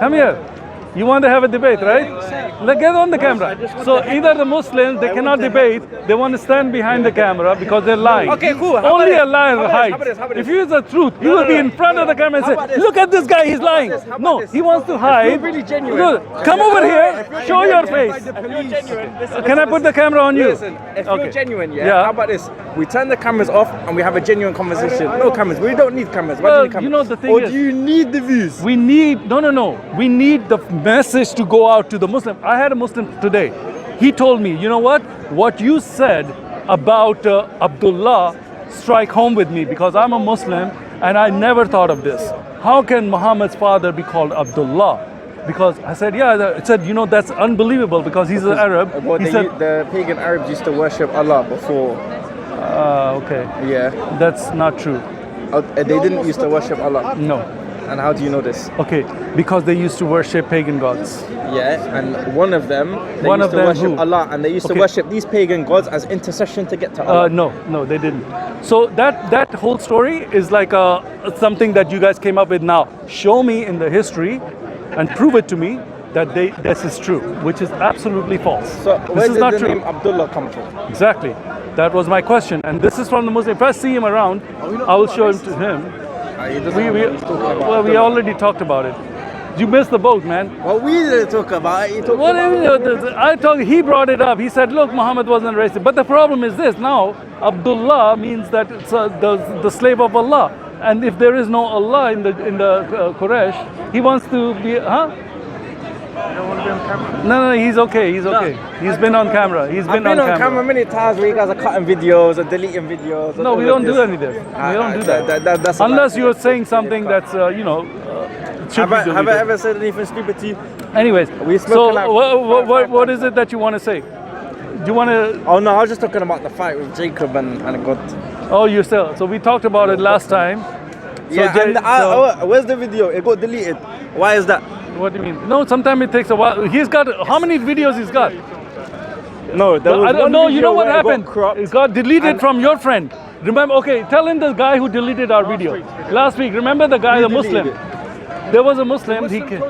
Come here. You want to have a debate, right? Let's get on the camera. So either the Muslims, they cannot debate, they want to stand behind the camera because they're lying. Okay, cool. Only a liar hides. If you use the truth, you will be in front of the camera and say, look at this guy, he's lying. No, he wants to hide. really genuine. Look, come over here, show your face. Can I put the camera on you? Listen, if you're genuine, Yeah. how about this? We turn the cameras off and we have a genuine conversation. No cameras. We don't need cameras. Why do you need cameras? You know the thing or is, do you need the views? we need, no. We need the message to go out to the Muslim. I had a Muslim today. He told me, you know what you said about Abdullah strike home with me because I'm a Muslim and I never thought of this. How can Muhammad's father be called Abdullah? Because I said, it said, that's unbelievable because he's an Arab. Well, He said, the pagan Arabs used to worship Allah before. okay, Yeah. that's not true. They didn't used to worship Allah. No. And how do you know this? Okay, because they used to worship pagan gods. Yeah, and one of them, they One used of to them worship who? Allah, and they used to Okay. worship these pagan gods as intercession to get to Allah. No, they didn't. So that whole story is like something that you guys came up with now. Show me in the history and prove it to me that this is true, which is absolutely false. So this where is did not the true. name Abdullah come from? Exactly. That was my question. And this is from the Muslim. If I see him around, I will show him to him. He doesn't know what he's talking about. Well, we already talked about it. You missed the boat, man. Well, we didn't talk about it. He talked What about he brought it up. He said, look, Muhammad wasn't racist. But the problem is this. Now, Abdullah means that it's the slave of Allah. And if there is no Allah in the Quraysh, he wants to be, huh? You don't want to be on camera? No, he's okay. He's okay. He's been on camera. He's I've been on camera many times where you guys are cutting videos or deleting videos. No, we don't do any of this. We don't do that. That's a Unless lie. you're saying something that's, should be Have I deleted. ever said anything stupid to you? Anyways, We so spoke like what is it that you want to say? Do you want to? Oh no, I was just talking about the fight with Jacob and God. Oh, you still. So we talked about it last time. Yeah, Ja- and where's the video? It got deleted. Why is that? What do you mean? No, sometimes it takes a while. He's got how many videos he's got? No, there But was I don't one know. video You know what where it got happened? cropped. It got deleted and- from your friend. Remember? Okay, tell him the guy who deleted our video last week. Remember the guy, the deleted Muslim? There was a Muslim. He came.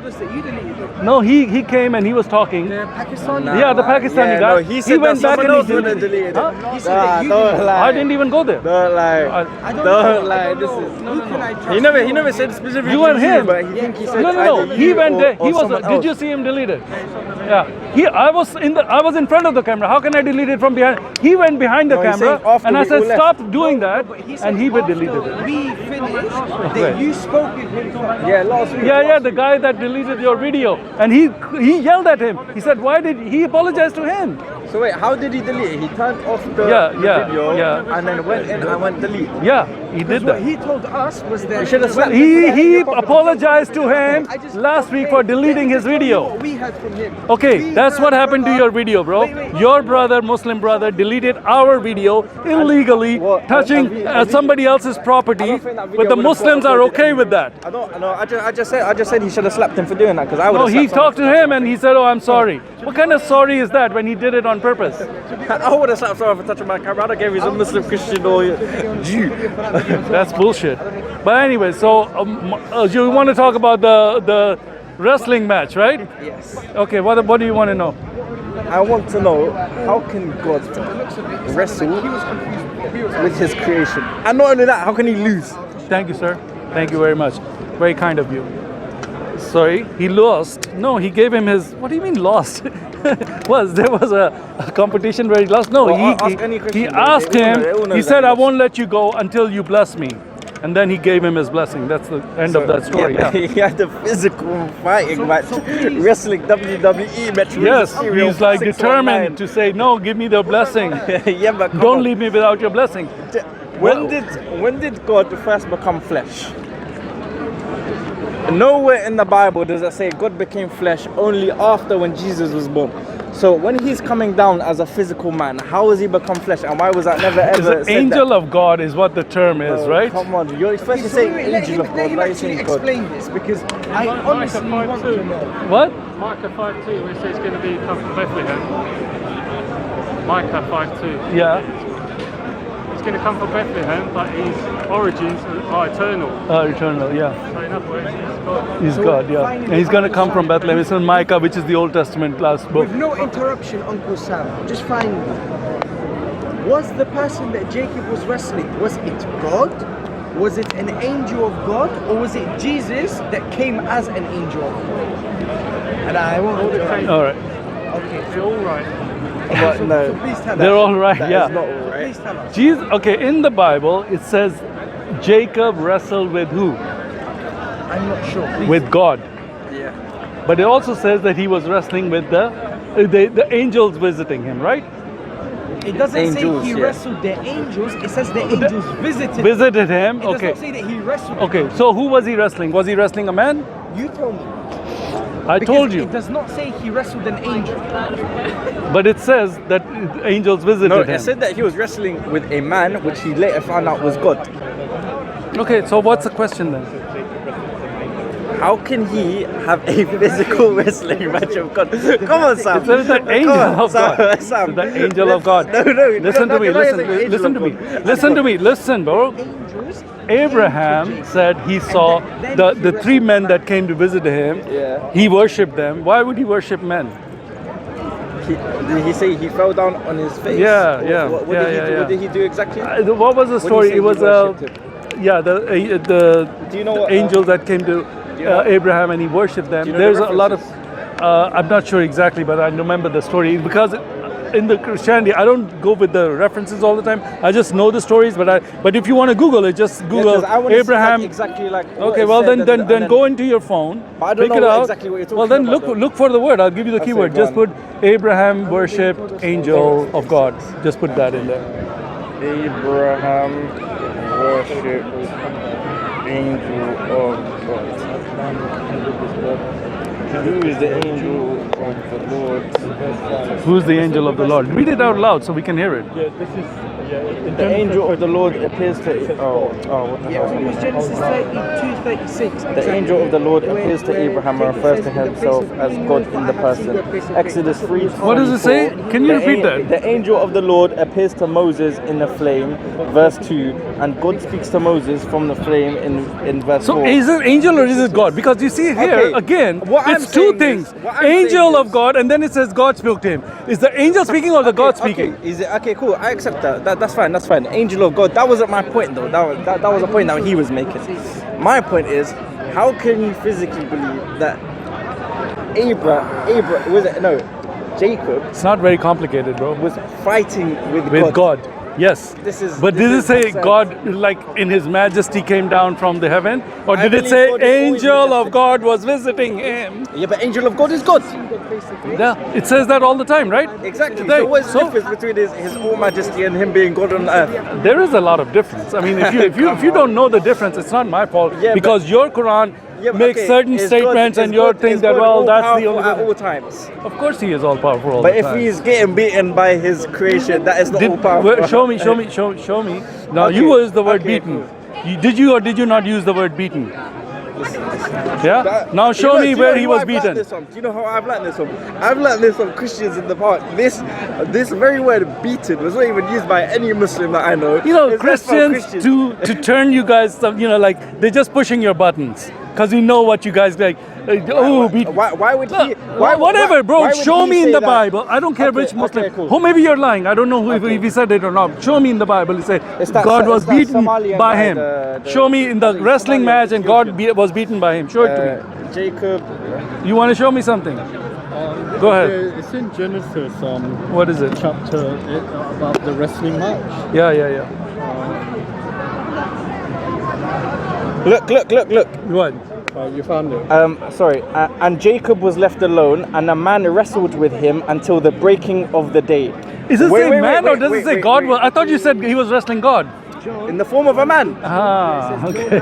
No, he came and he was talking. Yeah, the Pakistani guy. No, he said went that back someone and he else would have deleted. deleted Huh? it. He said that you don't lie. I didn't even go there. Don't lie. Don't lie. This is. He never said specifically. You and him. But he think he said No. either He you went or- there. or He was. someone Did you else. see him delete it? Yeah. I was in front of the camera. How can I delete it from behind? He went behind the No, he's camera, saying after and I we said all left. stop doing that, and he deleted it. We finished Right. that you spoke with him. Yeah, last week. Yeah, the guy that deleted your video, and he yelled at him. He said, "Why did he apologize to him?" So wait, how did he delete it? He turned off the Yeah, video and then went in and went delete. Yeah, he did What that. he told us was that You should have slapped him. He apologized to him last week for deleting his video. what we heard from him. Okay, that's what happened to your video, bro. Your brother, Muslim brother, deleted our video illegally, touching somebody else's property, but the Muslims are okay with that. I don't know. I just said he should have slapped him for doing that because I would No, have. he talked to him and he said, "Oh, I'm sorry." What kind of sorry is that when he did it on purpose? I would have slapped someone for touching my camera. I don't care if he's a Muslim, Christian, or Jew. That's bullshit. But anyway, so you want to talk about the wrestling match, right? Yes. Okay, what do you want to know? I want to know how can God wrestle with His creation, and not only that, how can He lose? Thank you, sir. Thank you very much. Very kind of you. Sorry, he lost. No, he gave him his. What do you mean lost? There was a competition where he lost? No, Well, ask any he Christian, asked they all him. know He that said, he "I lost." won't let you go until you bless me," and then he gave him his blessing. That's the end of that story. Yeah, Yeah. he had the physical fighting match, wrestling WWE match. Yes, serial he's like 619. determined to say, "No, give me the blessing. Yeah, but come Don't on. leave me without your blessing." When did God first become flesh? Nowhere in the Bible does it say God became flesh, only after when Jesus was born. So when he's coming down as a physical man, how has he become flesh, and why was that never ever said Angel that? of God is what the term is, Oh, right? Come on, you're supposed to So say let angel of him God, why are you actually saying God? explain this because I honestly want to know. What? Micah 5:2, where it says it's going to be come from Bethlehem. Micah 5:2. Yeah. It's going to come from Bethlehem, but his origins are eternal. Eternal, yeah. So in other words, he's God. He's God, yeah. And he's going to come from Bethlehem. It's in Micah, which is the Old Testament last book. With no interruption, Uncle Sam. Just find me. Was the person that Jacob was wrestling, was it God? Was it an angel of God? Or was it Jesus that came as an angel of God? And I won't interrupt. All right. Okay. They're all right. But no, So please tell They're us. all right, that yeah. is not all right. Please tell us. Jesus, okay, in the Bible, it says Jacob wrestled with who? I'm not sure. Please. With God. Yeah. But it also says that he was wrestling with the angels visiting him, right? It doesn't Angels, say he yeah. wrestled the angels. It says the angels visited. Visited him, It does okay. not say that he wrestled. Okay, so who was he wrestling? Was he wrestling a man? You told me. I Because told you. It does not say he wrestled an angel. But it says that angels visited No, him. it said that he was wrestling with a man, which he later found out was God. Okay, so what's the question then? How can he have a physical wrestling match of God? Come on, Sam. It says the Come angel on, of God. Sam. The angel of God. No, Listen to me, listen to me. Listen to me, listen, bro. Angels. Abraham said he saw the three men that came to visit him. Yeah. He worshipped them. Why would he worship men? Did he say he fell down on his face? Yeah, yeah, What yeah, did he yeah, do? yeah. What did he do exactly? What was the When you story? say It was he worshipped him. yeah, the Do you know what, angels that came to you know- Abraham and he worshipped them. Do you know There's the a lot of references? I'm not sure exactly, but I remember the story because in the Christianity I don't go with the references all the time. I just know the stories, but if you want to Google it, just Yeah, Google 'cause I wanna see, Abraham. like, exactly like. what Okay, it well said then and go into your phone, But I don't pick know it out. exactly what you're Well talking then about, though. look for the word. I'll give you the Okay, keyword. go Just on. put Abraham worship angel of God. Just put that in there. Abraham worship angel of God. Who is the angel of the Lord? Who's the angel of the Lord? Read it out loud so we can hear it. The angel of the Lord appears to. What the Yeah, hell? it was Genesis 32:36. The angel of the Lord appears to Abraham and refers to himself as God in the person. Exodus 3. What does it say? Can you repeat that? The angel of the Lord appears to Moses in the flame, verse 2, and God speaks to Moses from the flame in verse So 4. is it angel or is it God? Because you see here Okay, again, what I'm it's two saying things. is- what I'm Angel saying of is- God, and then it says God spoke to him. Is the angel speaking or the God speaking? Okay, is it okay? Cool. I accept that. That's fine. That's fine. Angel of God. That wasn't my point though. That was a point that he was making. My point is, how can you physically believe that Jacob It's not very complicated, bro. was fighting with God. Yes. This is- But this did it is say nonsense. God, like in His Majesty, came down from the heaven, or I did it believe say God is always angel of majestic. God was visiting him? Yeah, but angel of God is God. Yeah, it says that all the time, right? Exactly. Today. So what's the So- difference between his All Majesty and him being God on earth? There is a lot of difference. I mean, if you don't know the difference, it's not my fault Yeah, because your Quran Yeah, but makes okay, certain is statements God- and is you God- think is that God well, that's the all-powerful only. at all times. Of course, He is all powerful all But the if time. he's getting beaten by his creation, that is not all powerful. Show me. Now Okay, you used the word okay, beaten. Did you or did you not use the word beaten? Yeah. That- Now show do me you know where who he was I've learnt beaten. this from? Do you know how I've learned this from? I've learned this from Christians in the past. This very word beaten was not even used by any Muslim that I know. You know, It's just from Christians to turn you guys, like they're just pushing your buttons because we know what you guys like. Beaten. Why would he? Look, whatever, bro. why would Show he me in say the that? Bible. I don't care Okay, which Muslim. okay, cool. Or maybe you're lying. I don't know who Okay. if he said it or not. Show me in the Bible. He said It's that- God it's was that beaten Somalian by guy, him. the- Show me in the the wrestling Somalian match and God Ethiopian. was beaten by him. Show it to me. Jacob. You want to show me something? Go ahead. It's in Genesis, What is it? chapter about the wrestling match. Yeah. Look. What? You found it. Sorry. And Jacob was left alone, and a man wrestled with him until the breaking of the day. Is it Wait, say wait, man wait, or does wait, it say wait, God wait. was? I thought you said he was wrestling God. In the form of a man. Ah, okay.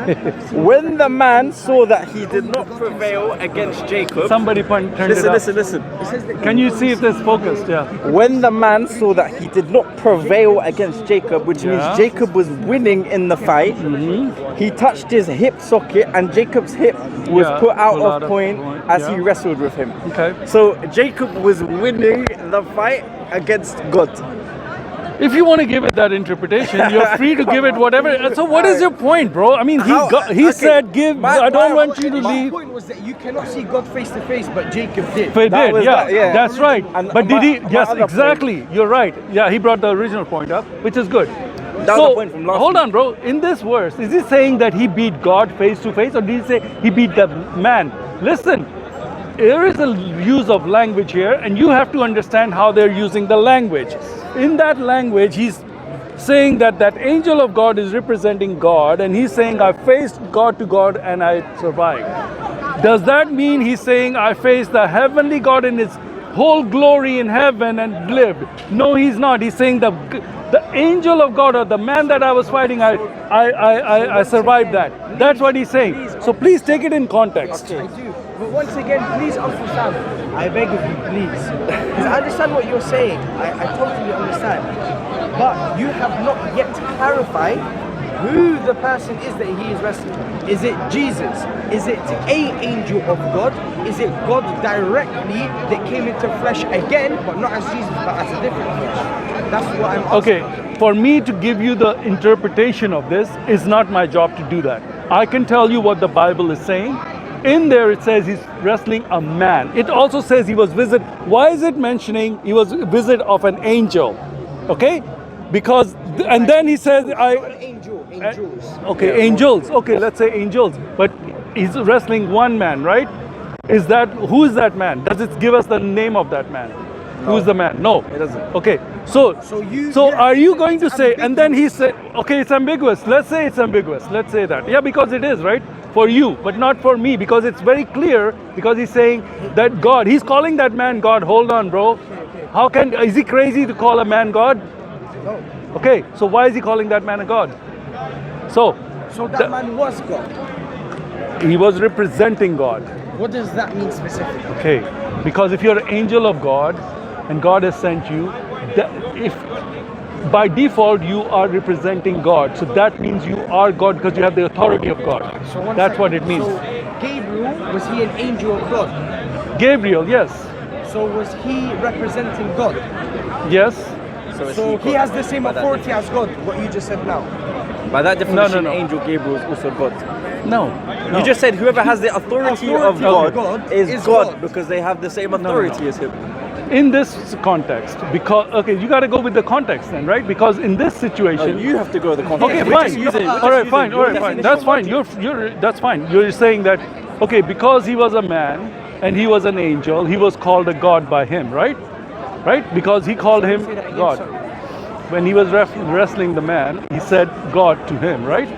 When the man saw that he did not prevail against Jacob. Somebody turned it up. Listen. Can you see if it's focused? Yeah. When the man saw that he did not prevail against Jacob, which Yeah. means Jacob was winning in the fight, he touched his hip socket and Jacob's hip was Yeah, put out pulled out of of point point, as yeah. he wrestled with him. Okay. So Jacob was winning the fight against God. If you want to give it that interpretation, you're free to give it whatever. So what is your point, bro? I mean, he said, I don't want you to My leave. point was that you cannot see God face to face, but Jacob did. He That did, was yeah, that, yeah. that's right. And But did he? my Yes, other exactly. You're right. Yeah, he brought the original point up, which is good. That was the point from last hold week. on, bro. In this verse, is he saying that he beat God face to face, or did he say he beat the man? Listen, there is a use of language here, and you have to understand how they're using the language. In that language, he's saying that that angel of God is representing God, and he's saying, I faced God to God and I survived. Does that mean he's saying, I faced the heavenly God in his whole glory in heaven and lived? No, he's not. He's saying the angel of God, or the man that I was fighting, I survived that. That's what he's saying. So please take it in context. I do. But once again, please, Uncle Sam, I beg of you, please. Because I understand what you're saying. I totally understand. But you have not yet clarified who the person is that he is wrestling. Is it Jesus? Is it a angel of God? Is it God directly that came into flesh again, but not as Jesus, but as a different flesh? That's what I'm asking. Okay, for me to give you the interpretation of this is not my job to do that. I can tell you what the Bible is saying. In there it says he's wrestling a man. It also says he was visit. Why is it mentioning he was visit of an angel? Okay? Because, and then he says, Not an angel, angels. okay, angels. Okay, let's say angels. But he's wrestling one man, right? Who is that man? Does it give us the name of that man? Who's the man? No. It doesn't. Okay, so are you going to say, and then he said, okay, it's ambiguous. Let's say it's ambiguous. Let's say that. Yeah, because it is, right? For you, but not for me, because it's very clear, because he's saying that God, he's calling that man God. Hold on, bro. Is he crazy to call a man God? No. Okay, so why is he calling that man a God? So that man was God. he was representing God. What does that mean specifically? Okay, because if you're an angel of God and God has sent you, if by default you are representing God, so that means you are God because you have the authority of God. That's what it means. So Gabriel, was he an angel of God? Gabriel, yes. So was he representing God? Yes. So he has the same authority as God, what you just said now. By that definition, No. angel Gabriel is also God. No. You just said whoever has the authority of God is God God. because they have the same authority as him. In this context, because, okay, you got to go with the context then, right? Because in this situation, You have to go to the context. okay, We're fine. just using- we're All right, just fine. using All your right, fine. definition That's of fine. God. That's fine. You're saying that, okay, because he was a man and he was an angel, he was called a God by him, right? Right? Because he called him Say that again, God. sorry. When he was wrestling the man, he said God to him, right?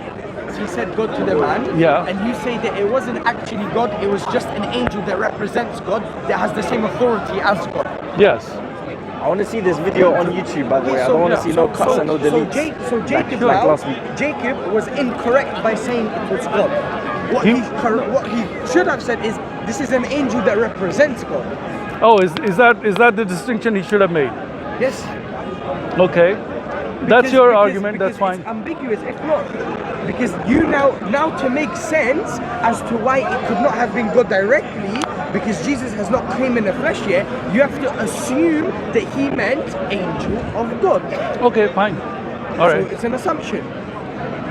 He said God to the man. Yeah. And you say that it wasn't actually God, it was just an angel that represents God, that has the same authority as God. Yes. I want to see this video on YouTube, by the way. I don't want to see no cuts and no deletes. So Jacob, like now, last week. Jacob was incorrect by saying it was God. What he should have said is, this is an angel that represents God. Oh, is that the distinction he should have made? Yes. Okay. That's your argument. That's because fine. It's ambiguous, if not. Because you now to make sense as to why it could not have been God directly, because Jesus has not came in the flesh yet, you have to assume that he meant angel of God. Okay, fine. All right. So it's an assumption.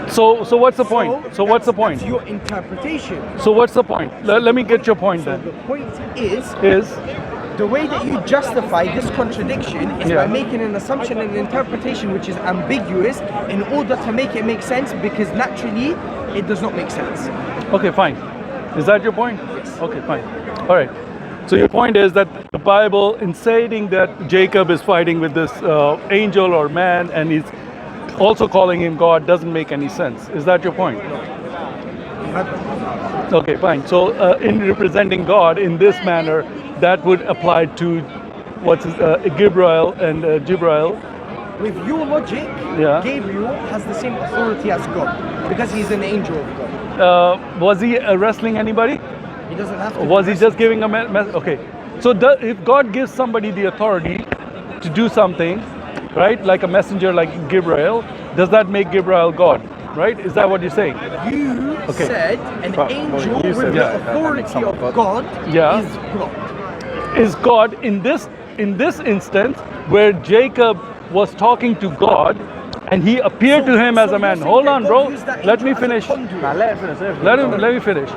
So what's the point? So what's the point? That's your interpretation. So what's the point? Let me get your point So then. the point is, Is the way that you justify this contradiction is Yeah. by making an assumption and an interpretation which is ambiguous in order to make it make sense, because naturally it does not make sense. okay, fine. Is that your point? Yes. Okay, fine. All right. So your point is that the Bible, in saying that Jacob is fighting with this angel or man, and he's also calling him God, doesn't make any sense. Is that your point? Okay, fine. So in representing God in this manner, that would apply to Gabriel and Jibrail. With your logic, Yeah. Gabriel has the same authority as God because he's an angel of God. Was he wrestling anybody? He doesn't have to. Or was he just giving a message? Okay. So if God gives somebody the authority to do something, right, like a messenger like Gabriel, does that make Gabriel God? Right? Is that what you're saying? You Okay. said an angel you with said the that authority makes someone of God. God Yeah. is God. Is God in this instance where Jacob was talking to God, and he appeared to him as a man. Hold on, bro. Let me finish. Nah, let him finish. Let me finish.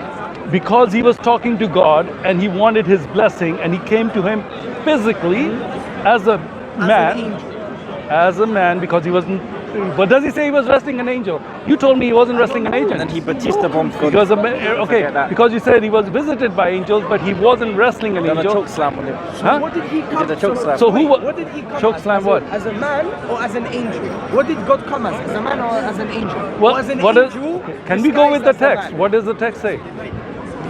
Because he was talking to God and he wanted his blessing, and he came to him physically as a man, as a man, because he wasn't. But does he say he was wrestling an angel? You told me he wasn't wrestling an angel. And he Batista bombed God. Because because you said he was visited by angels, but he wasn't wrestling an Done a angel. choke slam on him. Huh? What did he come? did a choke slam. So who wa- What did he come choke as? slam As what? As a man or as an angel? What did God come as a man or as an angel? What, Or as an what is, angel, can we go with the disguised as a text? man? What does the text say?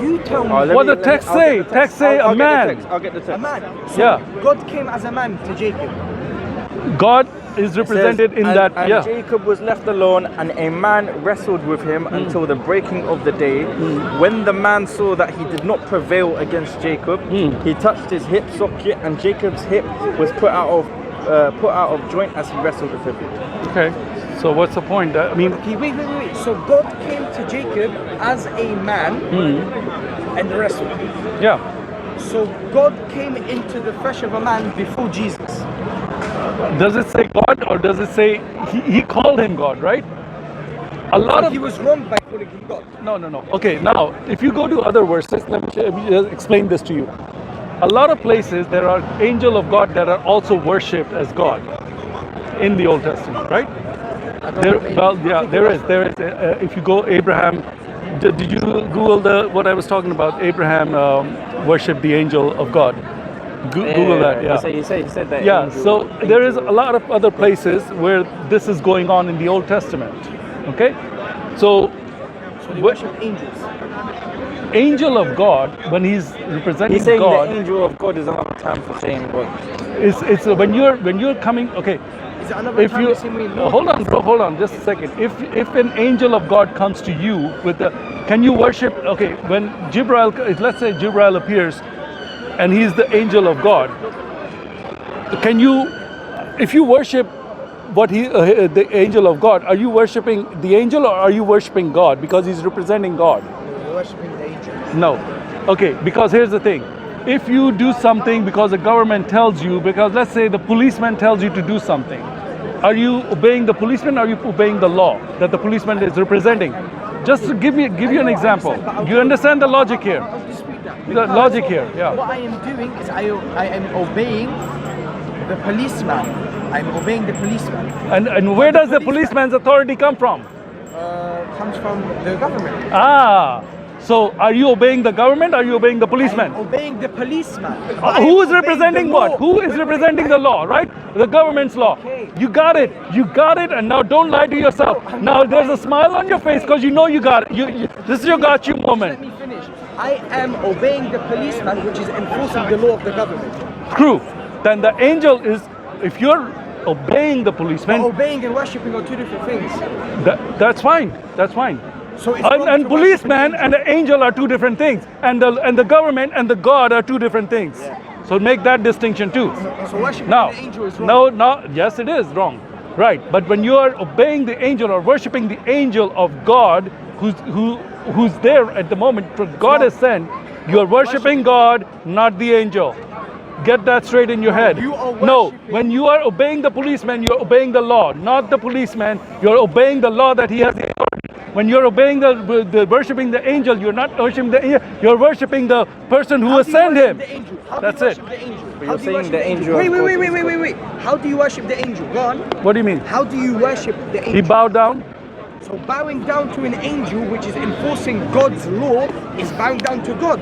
You tell me. What the text say? Text say a man. I'll get the text. A man. So Yeah. God came as a man to Jacob. God is represented in that. And Yeah. Jacob was left alone, and a man wrestled with him until the breaking of the day. When the man saw that he did not prevail against Jacob, he touched his hip socket, and Jacob's hip was put out of joint as he wrestled with him. Okay. So what's the point? I mean, Okay, wait. So God came to Jacob as a man and wrestled. yeah. So God came into the flesh of a man before Jesus. Does it say God, or does it say he called him God? Right. A lot of He was wrong by calling him God. No. Okay, now, if you go to other verses, let me just explain this to you. A lot of places, there are angel of God that are also worshipped as God in the Old Testament, right? There is. If you go Abraham, did you Google what I was talking about? Abraham worshipped the angel of God. Google that, yeah. He said that. Yeah, angel- so there is a lot of other places where this is going on in the Old Testament, okay? So They what- worship angels. angel of God, when he's representing He's saying God, the angel of God is another term for saying God. it's when you're coming, okay, Is it another if time you the same way Lord? hold on, bro, hold on, just a second. If an angel of God comes to you with the, can you worship? Okay, when Jibril, let's say Jibril appears, and he's the angel of God. Can you, if you worship what the angel of God, are you worshiping the angel or are you worshiping God because he's representing God? You're worshiping the angel. No. Okay, because here's the thing. If you do something because the government tells you, because let's say the policeman tells you to do something, are you obeying the policeman or are you obeying the law that the policeman is representing? Just to give you an example. Do you understand the logic here? I'll dispute that. The logic here, yeah. What I am doing is I am obeying the policeman. I'm obeying the policeman. And where does the policeman's authority come from? Comes from the government. Ah, so are you obeying the government or are you obeying the policeman? I'm obeying the policeman. Who is representing what? Who is representing the law, right? The government's law. Okay. You got it, and now don't lie to yourself. Now there's a smile on your face because you know you got it. This is your got you Let moment. me finish. I am obeying the policeman, which is enforcing the law of the government. True. Then the angel is, if you're obeying the policeman, Obeying and worshipping are two different things. that's fine. That's fine. So it's wrong And to policeman worship and the angel are two different things, and the government and the God are two different things. So make that distinction too. So worshiping Now, the angel is wrong. yes, it is wrong, right? But when you are obeying the angel or worshiping the angel of God, who's there at the moment, for God is sent, you are worshiping God, not the angel. Get that straight in your head. you are No, worshiping- when you are obeying the policeman, you're obeying the law, not the policeman. You're obeying the law that he has the authority. When you're obeying the worshiping the angel, you're not worshiping the angel. You're worshiping the person who How has do you sent worship him. the angel? How That's do you it. worship the angel? But How you're do you saying worship the angel Wait, of wait, God wait, is wait, wait, wait, wait. How do you worship the angel? Go on. What do you mean? How do you worship the angel? He bowed down. So bowing down to an angel, which is enforcing God's law, is bowing down to God.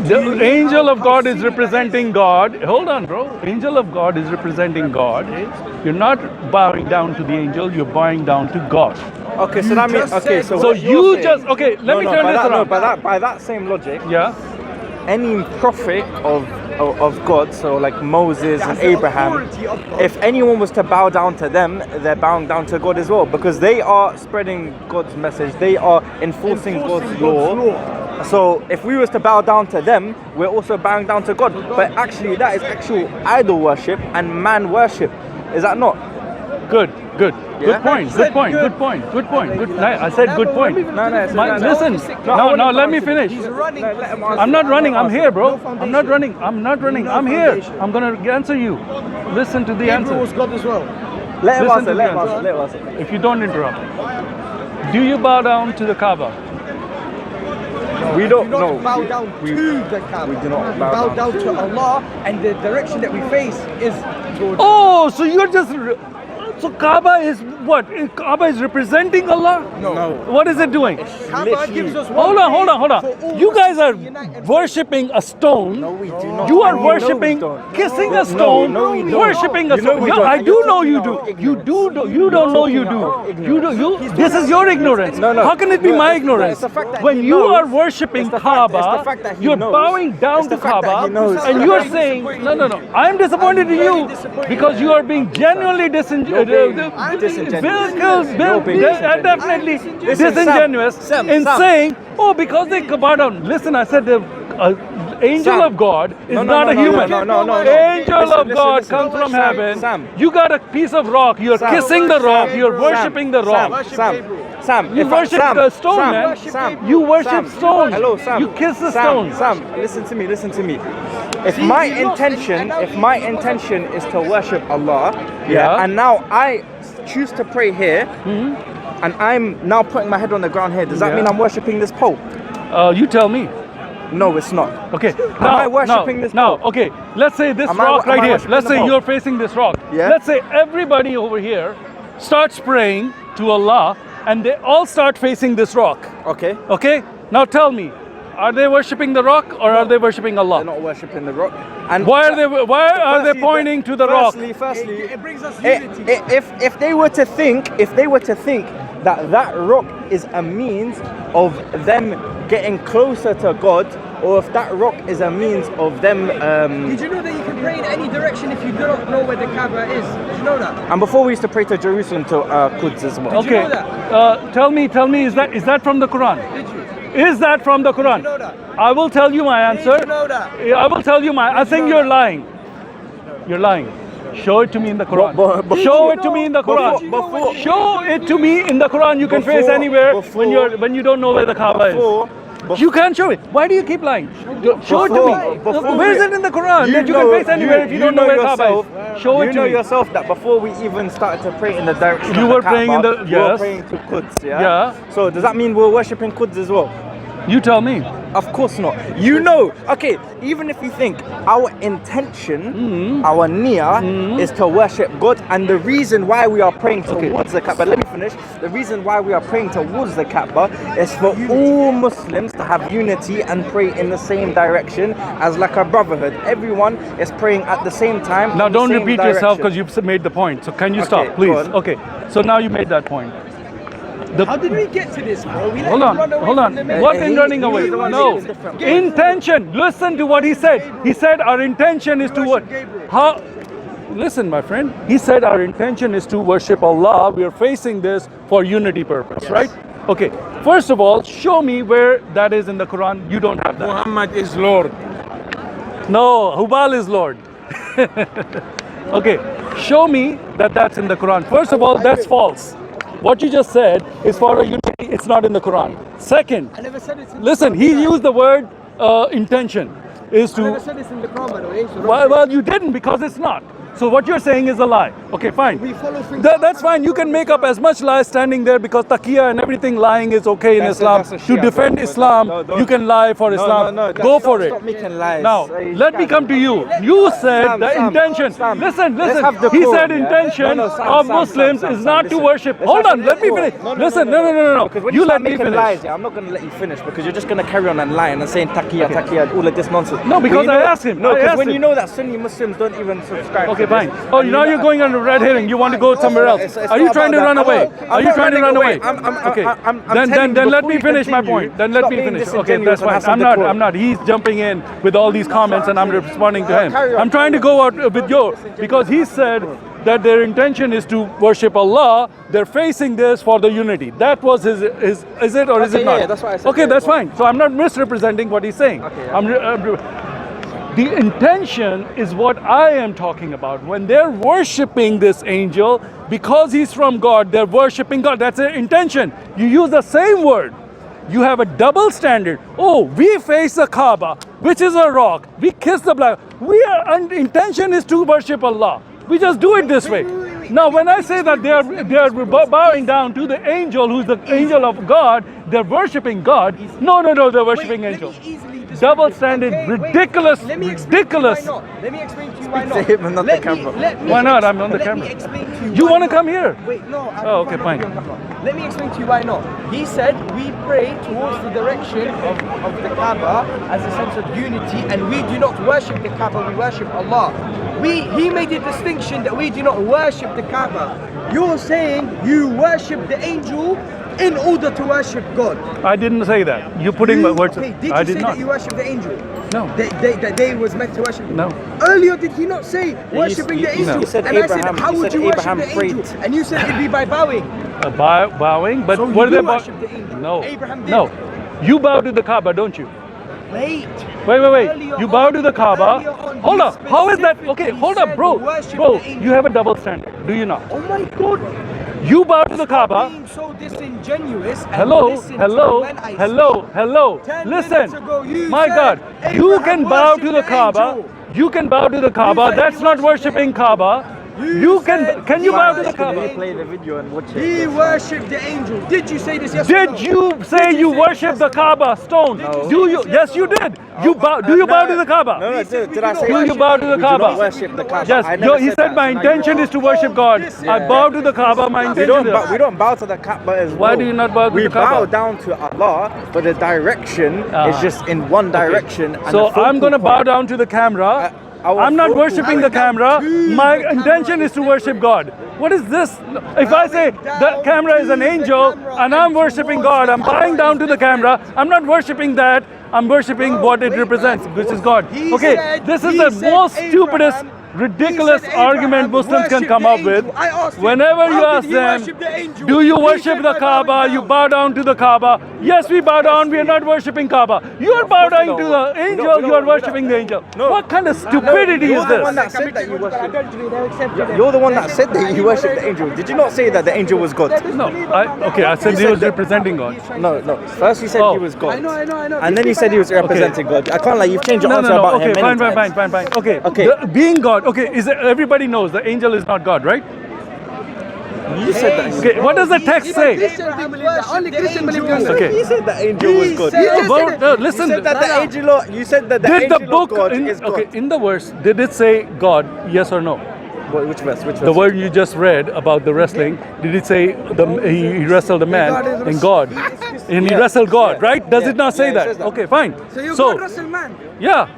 The you know angel of how God is silly that representing God. Hold on, bro. Angel of God is representing God. You're not bowing down to the angel. You're bowing down to God. Okay, so You that means just okay. said- So, So what you're you saying- just okay. Let me turn by this that, around. by that same logic, Yeah. any prophet of God, so like Moses and That's the Abraham, authority of God. if anyone was to bow down to them, they're bowing down to God as well, because they are spreading God's message. They are enforcing God's law. So if we was to bow down to them, we're also bowing down to God. But actually, that is actual idol worship and man worship. Is that not? Good. Good Yeah? point. Good point. Good point. Good point. Good. I said good point. No. Listen. No. Let me finish. He's running. No, let him answer. I'm not running. I'm here, bro. No I'm not running. I'm not running. No I'm here. foundation. I'm gonna answer you. Listen to the Gabriel answer. was God as well. Let him Listen answer. to Let the him answer. answer. Let him answer. If you don't interrupt. Do you bow down to the Kaaba? We Do don't not know. bow down to the Kaaba. we do not We bow bow down to Allah, and the direction that we face is towards. Oh, so you're just. So Kaaba is what? Kaaba is representing Allah? No. What is it doing? Kaaba gives us one Hold on. place for all You guys are Muslims to unite and worshipping a stone. No, we do not. You are And you know we worshipping, don't. kissing a stone, no, we don't. worshipping a You know stone. we Yeah, don't. I And do you're know you talking do. about You ignorance. you don't know you talking do. about You do. ignorance. This is your ignorance. No. How can it be No, my it's ignorance? the fact that When he you knows. are worshipping It's the fact- it's the Kaaba, fact that he you're knows. bowing down It's to the fact that Kaaba, he knows. and you're saying, no. I'm disappointed in very you disappointed. because you are being genuinely disingenuous. definitely Listen, disingenuous Sam, in Sam. saying, oh, because they bow down. Listen, I said the angel Sam. of God is No, not a human. no. Angel Listen, of listen, God listen. comes from Sam, heaven. Sam. You got a piece of rock. You're Sam. kissing the rock. You're Sam. worshipping the rock. Sam, You worship the stone, man. You worship stone. Hello, Sam. You kiss the Sam, stone. Sam, listen to me. If my intention is to worship Allah, Yeah. and now I choose to pray here, and I'm now putting my head on the ground here, does that Yeah. mean I'm worshiping this pole? You tell me. No, it's not. Okay. I worshipping this Now, pole? okay. Let's say this Am I- rock am right I here. worshipping Let's the say pole? you're facing this rock. Yeah. Let's say everybody over here starts praying to Allah, and they all start facing this rock. Okay. Okay. Now tell me, are they worshiping the rock or are they worshiping They're Allah? not worshipping the rock. And Why are they Firstly, pointing to the rock? Firstly, It brings us unity. if they were to think that rock is a means of them getting closer to God, or if that rock is a means of them Did you know that you can pray in any direction if you do not know where the Kaaba is? Did you know that? and before we used to pray to Jerusalem to Quds as well. Did you Okay. know Tell me, is that from the Quran? Did you? Is that from the Quran? Did you know that? I will tell you my answer. Did you know that? I will tell you I think you're lying. You're lying. Show it to me in the Quran. But- Show it to me in the Quran. Before- Show it to me in the Quran. You can face Before- anywhere before- when you don't know where the Kaaba is. You can't show it. Why do you keep lying? Show it to me. Before Where is we- it in the Quran You that you know- can face anywhere if you don't know where Kaaba yourself, is? Show it you to know me. yourself that before we even started to pray in the direction You of were the praying in Kaaba, the- we were yes. praying to Quds, yeah? Yeah. So does that mean we're worshipping Quds as well? You tell me. Of course not. You know, okay, even if you think our intention, our niyyah is to worship God, and the reason why we are praying towards the Kaaba, let me finish, the reason why we are praying towards the Kaaba is for all Muslims to have unity and pray in the same direction as like a brotherhood. Everyone is praying at the same time. Now in the don't same repeat yourself direction. because you've made the point. So can you Okay, stop, go please? on. Okay. So now you made that point. How did we get to this, bro? We let Hold him on, run away hold from on. the main- What He- in running he away? was the one No. saying different. Intention. Listen to what he said. He said our intention is to what? Gabriel. How? Listen, my friend. He said our intention is to worship Allah. We are facing this for unity purpose, right? Okay. First of all, show me where that is in the Quran. You don't have that. Muhammad is Lord. No, Hubal is Lord. Okay. Show me that that's in the Quran. First of all, that's false. What you just said is for a unity. It's not in the Quran. Second, I never said it's in listen, the he Quran. used the word intention is I never to. said it's in the Quran, by the way. So don't Well, you didn't because it's not. So what you're saying is a lie. Okay, fine. We follow things. That's fine. You can make up as much lies standing there because taqiyya and everything lying is okay in That's a- Islam. that's a To Shia defend bro. Islam, No, don't- you can lie for Islam. No, Go for it. Stop making lies. Now, Hey, let me come to you. You said Sam, the Sam, intention. Sam, Listen, let's listen. have the He decorum, said yeah? intention No, Sam, of Sam, Muslims Sam, is Sam, not to listen. worship. Let's Hold have on, the let me decorum. finish. No, Listen, no. Because when You you let start me making finish. lies, yeah, I'm not going to let you finish because you're just going to carry on and lying and saying taqiyya, all of this nonsense. No, because But you know- I asked him. No, I because asked when him. you know that Sunni Muslims don't even subscribe. Okay, to this, fine. Oh, and now you you're know- going on a red herring. You want to go somewhere else. It's Are you not trying to about run that. away? I'm Are you not trying to running run away? away. I'm Okay. telling Then you let before me you finish my continue, point. Then let stop me being finish. Okay, disingenuous that's and fine. have some I'm not. decorum. I'm not. He's jumping in with all these comments, and I'm responding to him. Carry on. I'm trying to go out with your because he said that their intention is to worship Allah. They're facing this for the unity. That was his. Is it or is Okay, it not? yeah, that's what I said. Okay, Yeah, that's well- fine. So I'm not misrepresenting what he's saying. Okay, yeah. I'm The intention is what I am talking about. When they're worshiping this angel, because he's from God, they're worshiping God. That's their intention. You use the same word. You have a double standard. Oh, we face the Kaaba, which is a rock. We kiss the black. Our intention is to worship Allah. We just do it this way. Now, when I say that they are bowing down to the angel, who's the angel of God, they're worshiping God. No, they're worshiping angel. Double standard, ridiculous. Let me explain to you why not. to him and not the camera. Why not? I'm on the camera. Let me explain to you. You why want to not. come here? Wait, no. Oh, okay, fine. Let me explain to you why not. He said we pray towards the direction of the Kaaba as a sense of unity, and we do not worship the Kaaba, we worship Allah. He made a distinction that we do not worship the Kaaba. You're saying you worship the angel in order to worship God. I didn't say that. You're putting my words. Okay, did you I say did not. that you worship the angel? No. That they was meant to worship him? No. Earlier, did he not say worshipping the angel? you said and I Abraham- said, how you would said you worship Abraham the angel? prayed. And you said it'd be by bowing. Bowing, but So what are you they do worship the angel. No. Abraham did. No. You bow to the Kaaba, don't you? Wait. Wait. Earlier You bow on- to the Kaaba. earlier on, Hold you up. How is that? Okay, specifically hold up, said bro. worship Bro, the angel. you have a double standard. Do you not? Oh my God. You bow to the Kaaba. Being so disingenuous. And Hello. listen to when I speak. 10 Listen. minutes ago, you My said God. You Abraham can bow to worshipped the the Kaaba. angel. You can bow to the Kaaba. said That's you not worshipped worshipping Kaaba. You can you bow to the Can Kaaba? we play the video and watch He it? worshipped the angel. Did you say this yesterday? Did you say you worship the Kaaba stone? No. Do you? Yes, you did. You bow. Do you bow to the Kaaba? No, did I say Do you bow to the we do Kaaba? not worship the Kaaba? Yes. I never He said said that. my So now intention you- is to worship God. I bow to the Kaaba. My We intention don't, is. we don't bow to the Kaaba as well. Why do you not bow to we the Kaaba? bow down to Allah, but the direction is just in one direction. And So the focal I'm going to bow point- down to the camera. our I'm not focal worshipping point- the camera. My intention is to worship God. What is this? If I say the camera is an angel and I'm worshipping God, I'm bowing down to the camera. I'm not worshipping that. I'm worshipping what it represents, which is God. He Okay, said- this is he the said most Abraham- stupidest, ridiculous he said Abraham argument Muslims can worshipped come the up with. angel. I asked him, Whenever you how ask did he them, worship the angel? do you He worship said the by bowing Kaaba? You down. bow down to the Kaaba. Yes, we bow down. We are not worshipping Kaaba. You are bowing down to the angel. You are worshipping the angel. What kind of stupidity You're is the one this? that said that you worship. You're the one that said that you worship the angel. Did you not say that the angel was God? No, I said he was representing God. No. First you said Oh. he was God. I know. And then you said he was representing God. I can't lie. You've changed your No, answer about okay, him many times. fine. Okay, Okay. Being God, okay, everybody knows the angel is not God, right? You said that. Okay, what does the text say? Only Christian believe this. Okay. You said the angel was God. Listen. You said that the angel. You said that the Did the angel book of God in, is God. okay, in the verse, did it say God? Yes or no? Which verse? Which verse? The word you just read about the wrestling, did it say he wrestled a man and God? And he wrestled God, right? Does it not say it that? says that. Okay, fine. So you So, got Russell, man. yeah.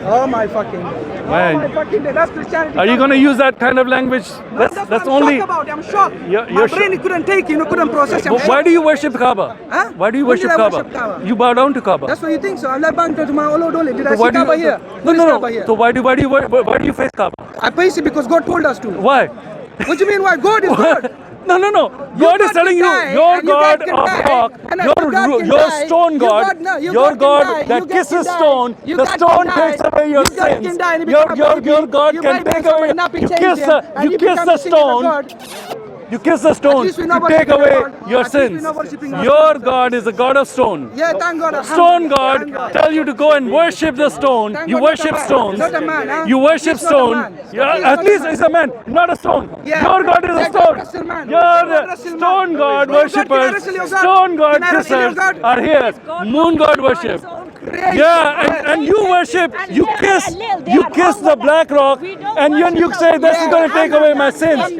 Oh my fucking. Man. Oh my fucking. That's Christianity. Are you going to use that kind of language? That's what I'm only. shocked about. I'm shocked. You're My shocked. brain couldn't take it. Couldn't process. I'm But why shocked. do you worship Kaaba? Huh? Why do you When did worship I Kaaba? worship Kaaba? You bow down to Kaaba. That's what you think so. I'm like bang to my Olodole. Did I So see Kaaba here? Where is Kaaba No. here? So why do you face Kaaba? I face it because God told us to. Why? What do you mean why? God is God. No. God is God telling can you, die, your and you God God can of die, rock, and your God can your die, stone you God, God- no, you your God can God die, that you God kisses can die, stone, you the God stone can takes die, away your you God sins. can die and become a baby, Your God you can buy take some away. nappy You change kiss them, and you you kiss become the a single stone. God. You kiss the stone least we to know take worshiping away God. your At least we sins. know worshiping God. Your God is a God of stone. Yeah, thank God. Stone God Thank God. tell you to go and worship the stone. Thank You God, worship not a man. stones. Not a man, huh? You worship He's not a stone. man. Yeah, He's at not a least man. it's a man, not a stone. Yeah. Your God is a Yeah, stone. God wrestle man. Your God wrestle man. stone God No, God, can I worshippers, wrestle your God? stone God Can I wrestle your kissers God? are here. Moon God worship. Yeah, and you worship, you kiss the black rock, and then you say this is going to take away my sins.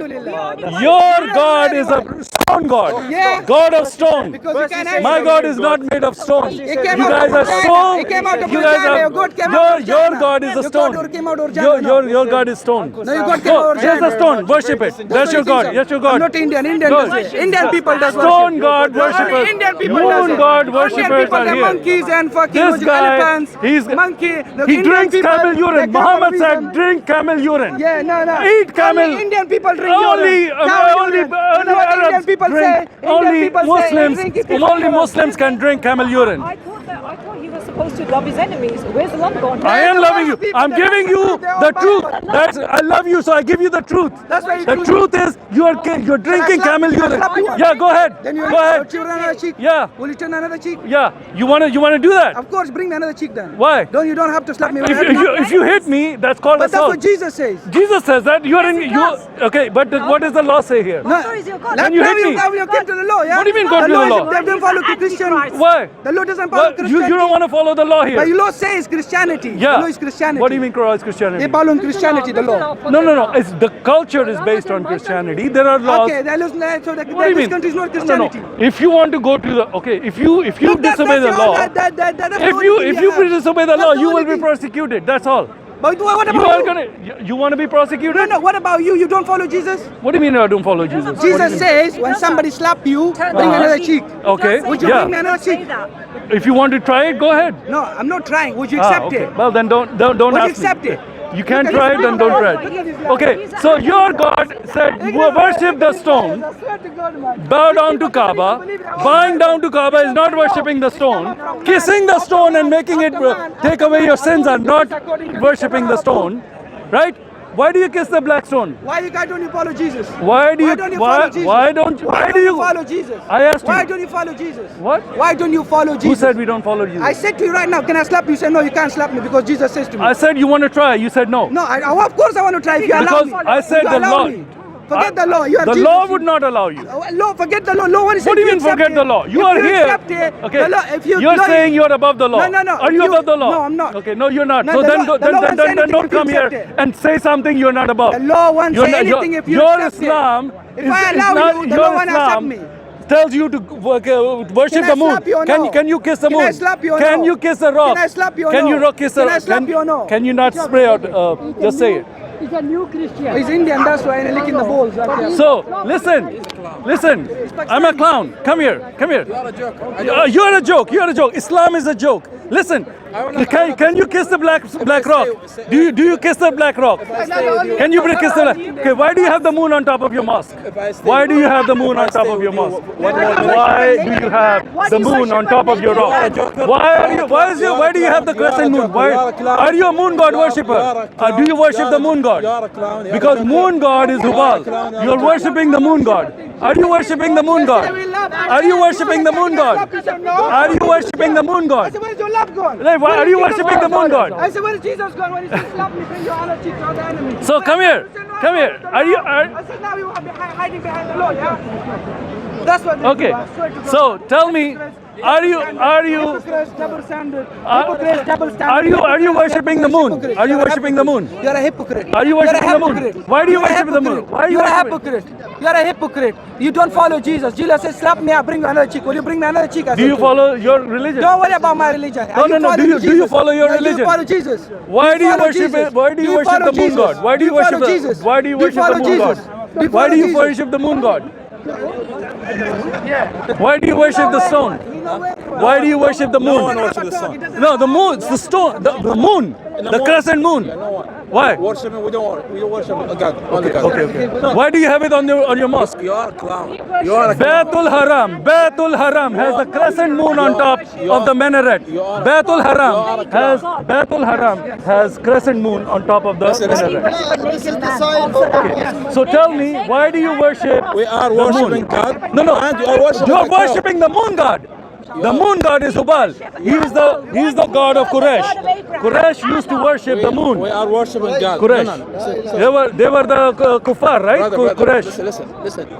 Your God is a stone God, Yeah. God of stone. Because you can My answer. God is not made of stone. He You came out guys of are China. so. He came out of You guys China. are. Your God came out of Your China. God is a Your stone. God came out of China. Your God is stone. No, your God came out Go, of here's China. the stone. Worship it. That's your God. That's your God. I'm not Indian. Indian Good. does it. Indian people does Stone worship. God worshippers. Only Indian people does Moon it. God Indian worshippers people, are the here. monkeys and fucking This guy, elephants. he's monkey. The he Indian drinks people, camel the urine. Muhammad said, cannibalism. drink camel urine. Yeah, no. Eat camel. Only Indian people drink Only, urine. Cow only, urine. You know what Arabs Indian people drink. say? Indian Only people say, Muslims. drink it, Only Muslims can drink camel urine. I thought he was supposed supposed to love his enemies. Where's the love gone? I am loving you. people I'm that giving love you you, they all the bad. truth. I love you, so I give you the truth. That's why you The do- truth is you're drinking slap camel you? Can I urine. slap you? Yeah, go ahead. Then you Go ahead. turn another cheek. Yeah. Will you turn another cheek? Yeah. You wanna do that? Of course, bring another cheek then. Why? You don't have to slap me. If you hit me, that's called But that's assault. what Jesus says. Jesus says that you are Yes, in it you. does. Okay, but what does the law say here? What story is your God? Then you hit me. You came to the law, yeah? What do you mean go to the law? They don't follow Christian. Antichrist. Why? The law doesn't follow Well, Christianity. you don't want to follow the law But here. the law says Christianity. Yeah. The law is Christianity. What do you mean Christ Christianity? They follow Christianity, the law. No. It's the culture is based on Christianity. There are laws. Okay, so What do you this mean? country is not No. Christianity. If you want to go to the if you disobey the law, if you disobey the law, you will be prosecuted. That's all. But what You about are gonna you want to be prosecuted? No, what about you? You don't follow Jesus? What do you mean I don't follow Jesus? What do you Jesus mean? says when somebody slap you, bring another cheek. Okay, Would you yeah. bring me another cheek? If you want to try it, go ahead. No, I'm not trying. Would you accept okay. it? Well, then don't Would you ask accept me. it? You can't Look at try his it, then mouth. don't try Look at his it. mouth. Okay, so your God said worship the stone, I swear to God, man. bow down to Kaaba. Bowing down to Kaaba is not worshipping the stone. Kissing the stone and making it take away your sins are not worshipping the stone, right? Why do you kiss the black stone? Why you guys don't you follow Jesus? Why do you don't you why follow Jesus? why don't you Why don't you follow Jesus? I asked Why you. don't you follow Jesus? What? Why don't you follow Jesus? Who said we don't follow Jesus? I said to you right now, can I slap you? You said no, you can't slap me because Jesus says to me. I said you want to try. You said no. No, of course I want to try if you allow Because me. I said You the allow law. me. Forget the law. You have The Jesus. law would not allow you. Law, forget the law. Law one is What do you mean accept forget it. the law? You If are you here. accept it, Okay. the law, if you, You're law saying is- you're above the law. No. Are If you above the law? No, I'm not. Okay, no, you're not. No, So the then, law- the law won't say then anything don't if you come here accept it. and say something you're not above. The law won't You're say not- anything if you your accept it. Islam If is, I is allow not, you, the your law won't accept Islam me. tells you to worship Can I the moon. slap you or no? Can you kiss the Can moon? I slap you or Can no? you kiss the rock? Can I slap you or Can no? you kiss the Can I slap you or no? Can you not spray out? Just say it. He's a new Christian. He's Indian, that's why, and licking the balls. Okay. So listen. I'm a clown. Come here. You are a joke. You're a joke. Islam is a joke. Listen. Can you kiss the black rock? Do you kiss the black rock? Can you kiss the black? Okay. Why do you have the moon on top of your mosque? Why do you have the moon on top of your mosque? Why do you have the moon on top of your rock? Why do you have the crescent moon? Why are you a moon god worshipper? Do you worship the moon god? Because moon god is Hubal. You're worshipping the moon god. Are you worshipping the moon god? Are you worshipping the moon god? Are you worshipping the moon I god? said, where is your love gone? Like, why are you worshipping the moon god? I said, where is Jesus gone? When he said, slap me, bring your other cheek to the enemy. So come here. I said, now you are hiding behind the law, yeah? That's what they Okay. do, I swear to God. So tell me, are you Hypocrites, double standard. Hypocrites, double standard. are you worshipping the moon? Hypocrite. Are you worshipping the moon? You're a hypocrite. Are you You're a worshipping the moon? hypocrite. Why do you You're a worship the moon? hypocrite. Why are you You're a worshiping- hypocrite. You're a hypocrite. You don't follow Jesus. Jesus says, slap me, I'll bring you another cheek. Will you bring me another cheek? I Do said you to follow your religion? Don't worry about my religion. No. Do you follow your No, religion? You follow Jesus. Why do you follow worship Jesus. it? Why do you worship follow the moon Jesus. god? Why do you worship follow the Jesus. Why do you worship the follow moon god? Jesus. Why follow do you Jesus. worship the moon god? Why do you worship the stone? Why do you worship the moon? No one worships the sun. No, the moon, it's the stone, the moon, the crescent moon. Why? Worshiping, we don't worship a God. Only God. Okay. Why do you have it on your mosque? You are a clown. You are a clown. Baitul Haram has the crescent moon on top of the minaret. Baitul Haram has crescent moon on top of the minaret. So tell me, why do you worship We are the worshiping moon? God. No. And you are worshiping You are a cow. worshipping the moon god. The moon god is Hubal. He is the god of Quraysh. Quraysh used to worship the moon. We are worshiping God. Quraysh. No. They were the kuffar, right? Brother, Quraysh. listen.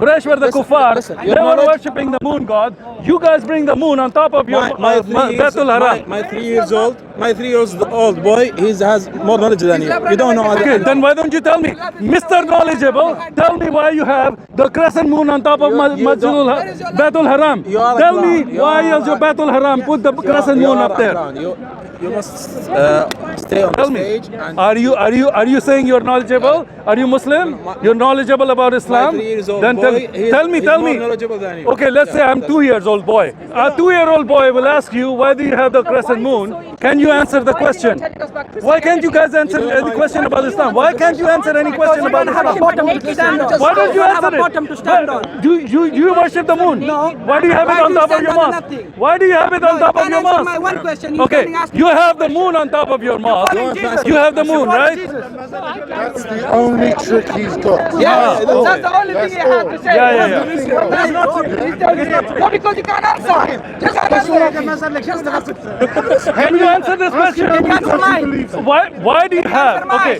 Quraysh were the kuffar. listen. They Your were knowledge- worshipping the moon god. You guys bring the moon on top of your Baitul Haram. My 3 years old boy, he has more knowledge than you. You don't know. Okay, then why don't you tell me, Mr. Knowledgeable? Tell me why you have the crescent moon on top of Baitul Haram. You are a Tell clown. me You why are is your Baitul Haram put the crescent You moon are up a there? clown. You must stay on Tell the me, stage and are you saying you're knowledgeable? Are you Muslim? You're knowledgeable about Islam? 3 years old Then boy, tell me. more knowledgeable than you. Okay, let's say I'm 2 years old boy. A 2-year-old boy will ask you, why do you have the crescent moon? Can you answer the question? Why can't you guys answer the question about Islam? Why can't you answer any question about Islam? Why don't you answer it? Do you worship the moon? No. Why do you have it on top of your mosque? Why do you have it on top of your mosque? My one question. Okay, you have the moon on top of your mosque. You have the moon, right? That's the only trick he's got. Yeah, that's the only thing he had to say. Yeah. No, because you can't answer. Just answer. Can you answer this question? Answer mine. Why do you have? Okay,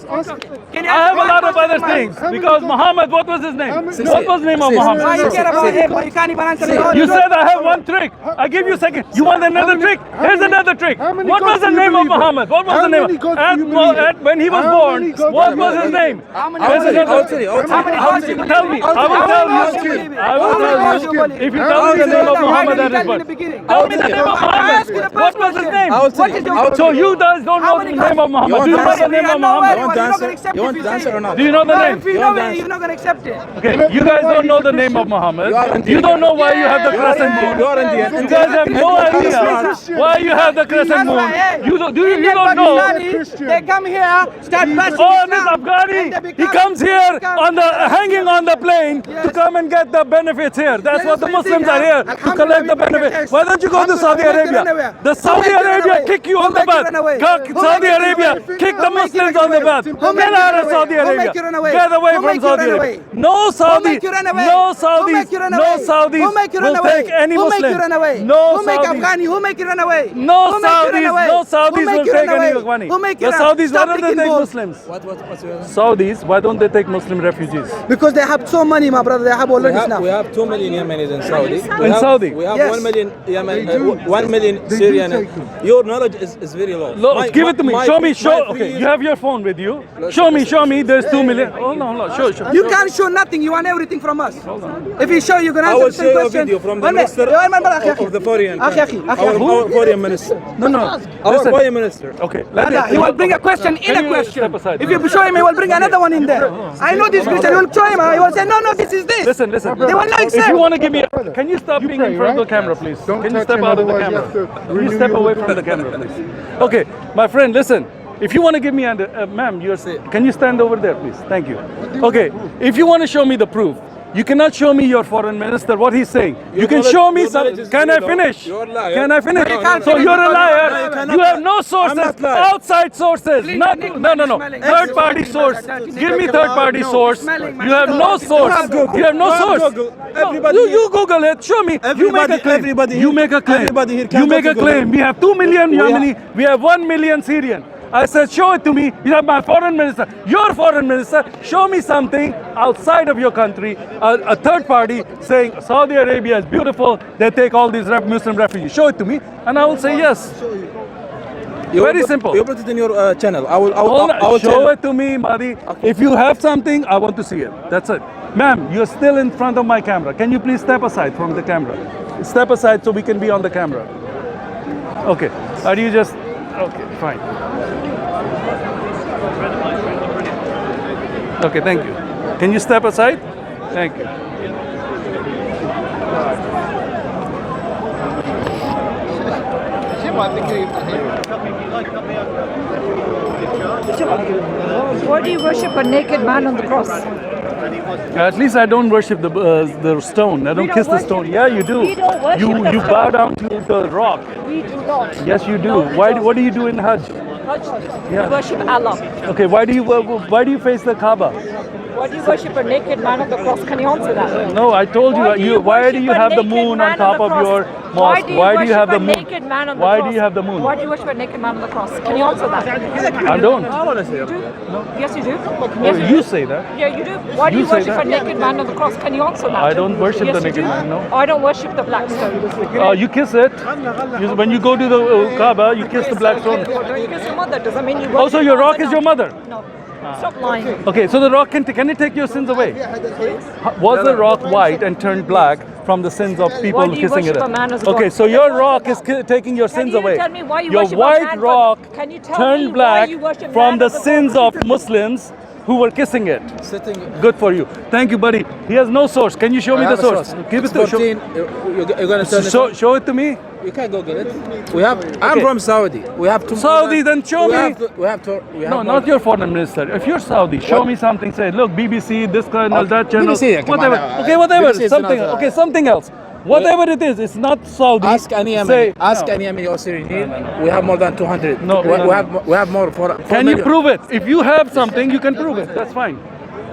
Can you I have answer a lot my of other question, things because Muhammad. What was his name? What was the name of Why Muhammad? you care about him? Why you can't even answer it? You said I have one trick. I give you a second. You want another trick? Here's another trick. many What was gods the do you name of believe in? Muhammad? What was How the name? many gods do you believe in? When he was How born, many gods what do you was his believe in? name? How many Where's gods the do you name? believe in? I'll How many gods do you Tell me. believe in? I will How tell many gods do you. believe in? I will How many tell gods do you. believe in? If you tell me the name of Muhammad, that is in the what. beginning. Tell me the name of ask you the Muhammad. What was his name? I'll tell you. So you guys don't know the name of Muhammad. Do you know the name of Muhammad? You want the answer? You want the answer or not? Do you know the name? If you know it, you're not going to accept it. Okay, you guys don't know the name of Muhammad. You don't know why you have the crescent moon. You are Indian. You guys have no idea why you have the crescent moon. You don't know. They come here, start bashing Oh, this Islam, and Afghani, they he become- comes here become- on the hanging on the plane to come and get the benefits here. That's what the Muslims are here to collect the benefits. Why don't you go to Saudi Arabia? The Saudi Arabia kick you on the butt. Saudi Arabia kick the Muslims on the butt. Get out of Saudi Arabia. Get away from Saudi Arabia. No Saudi, no Saudis, no Saudis will take any Muslim. No Who make Saudis. Afghani? Who make you run away? No Who make you run Saudis, away? no Saudis Who make will you take run any away? Afghani. Who make you The run- Saudis, why Stop don't they taking take bulls. Muslims? What's your Saudis, why don't they take Muslim refugees? Because they have so money, my brother. They have all this now. we have 2 million Yemenis in Saudi. In Saudi? We have Yes. 1 million Yemen, 1 million They do Syrian. take them. Your knowledge is very low. Look, give it to me. my- Show me. my Show. 3 Okay, years- you have your phone with you. Show me. There's 2 million. Hold on. Show. You can't show nothing. You want everything from us. If you show, you're gonna I answer will the show same you a question. video from the One minute. minister Akhi, of the foreign. Akhi. Our foreign minister. No. Our Listen. foreign minister. Okay. He will bring a question in Can a you question. step aside? If you show him, he will bring another one in there. I know this Christian. He will show him. He will say, no, this is this. Listen. They will not If accept. you want to give me, can you stop being in pray, front of the right? camera, please? Don't Can you touch step him, out of the otherwise you camera? have to Can you renew step your away from the witness. camera, please? Okay, my friend, listen. If you want to give me, ma'am, can you stand over there, please? Thank you. Okay, if you want to show me the proof, you cannot show me your foreign minister, what he's saying. You can show me some. Can I finish? You're a liar. Can I finish? No, you can't So finish you're a because liar. you cannot You have lie. no sources, I'm not lying. outside sources. Clean Not, your neck, no. smelling. Third party source. Give me third party source. Smelling, You have no man. source. You have no You have source. Google. No, Everybody you here- Google it. Show me. You make Everybody- a claim. everybody You here- make a claim. everybody here You can make a Google claim. it. We have 2 million We Yemeni. We have 1 million Syrian. I said, show it to me. You have my foreign minister. Your foreign minister. Show me something outside of your country. A third party saying Saudi Arabia is beautiful. They take all these Muslim refugees. Show it to me, and I will say yes. Very simple. You put it in your channel. I will Show tell it to me, Madi. If you have something, I want to see it. That's it. Ma'am, you're still in front of my camera. Can you please step aside from the camera? Step aside so we can be on the camera. Okay. Are you just... Okay, fine. Okay, thank you. Can you step aside? Thank you. Why do you worship a naked man on the cross? At least I don't worship the stone. I don't don't kiss the worship stone. it. Yeah, you do. We don't worship You the you stone. bow down to the rock. We do not. Yes, you do. No, we Why? don't. What do you do in Hajj? We worship Allah. Okay, why do you face the Kaaba? Why do you worship a naked man on the cross? Can you answer that? No, I told you. Why do worship you a have the naked moon man on top the of cross? your Why mosque? do you Why do you worship have the a moon? naked man on the Why cross? do you have the moon? Why do you worship a naked man on the cross? Can you answer that? I don't. You do? Yes, you do. Oh, Yes, you say that. Yeah, you do. Why do You you say worship that. a naked man on the cross? Can you answer that? I don't worship Yes, the you naked do. man, no. I don't worship the black stone. You kiss it. When you go to the Kaaba, you kiss the black stone. Don't you kiss your mother? Doesn't mean you worship Also, your her, rock no. is your mother. No. Stop lying. Okay, so the rock can it take your sins away? Was the rock white and turned black from the sins of people Why do you kissing it? worship a man as Okay, God? so your rock is taking your Can sins you away. tell me why you Your worship a white man, rock but can you tell me turned why black you worship from man the as a God? sins of Muslims who were kissing it. Sitting. Good for you. Thank you, buddy. He has no source. Can you show me the source? Give it to show. You're gonna turn it on? Show it to me. You can Google it. We have. I'm from Saudi. We have two. Saudi, then show we me. Have to, we have to. We have No, more- not your foreign minister. If you're Saudi, show What? me something. Say, look, BBC, this channel, that channel, BBC, come on whatever. now. Okay, whatever. BBC is Something. not, Okay, something else. Whatever it is, it's not Saudi. Ask any Yemeni. Say, Ask no. any Yemeni or Syrian. We have more than 200. No, we, no. we have more. For Can you prove it? If you have something, you can prove it. That's fine.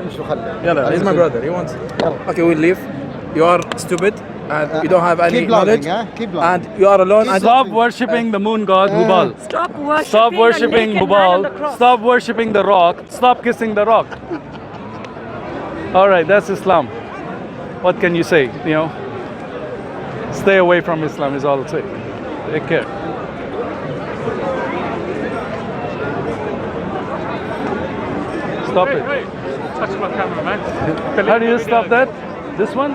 He's my brother. He wants. Okay, we'll leave. You are stupid and you don't have any Keep learning, knowledge. Keep learning. And you are alone. And Stop worshipping the moon god Hubal. Stop worshipping, Stop worshipping a naked man on the Hubal. cross. Stop worshipping the rock. Stop kissing the rock. All right, that's Islam. What can you say? You know, stay away from Islam is all I'll say. Take care. Stop it. Hey, touch my camera, man. How do you stop that? This one?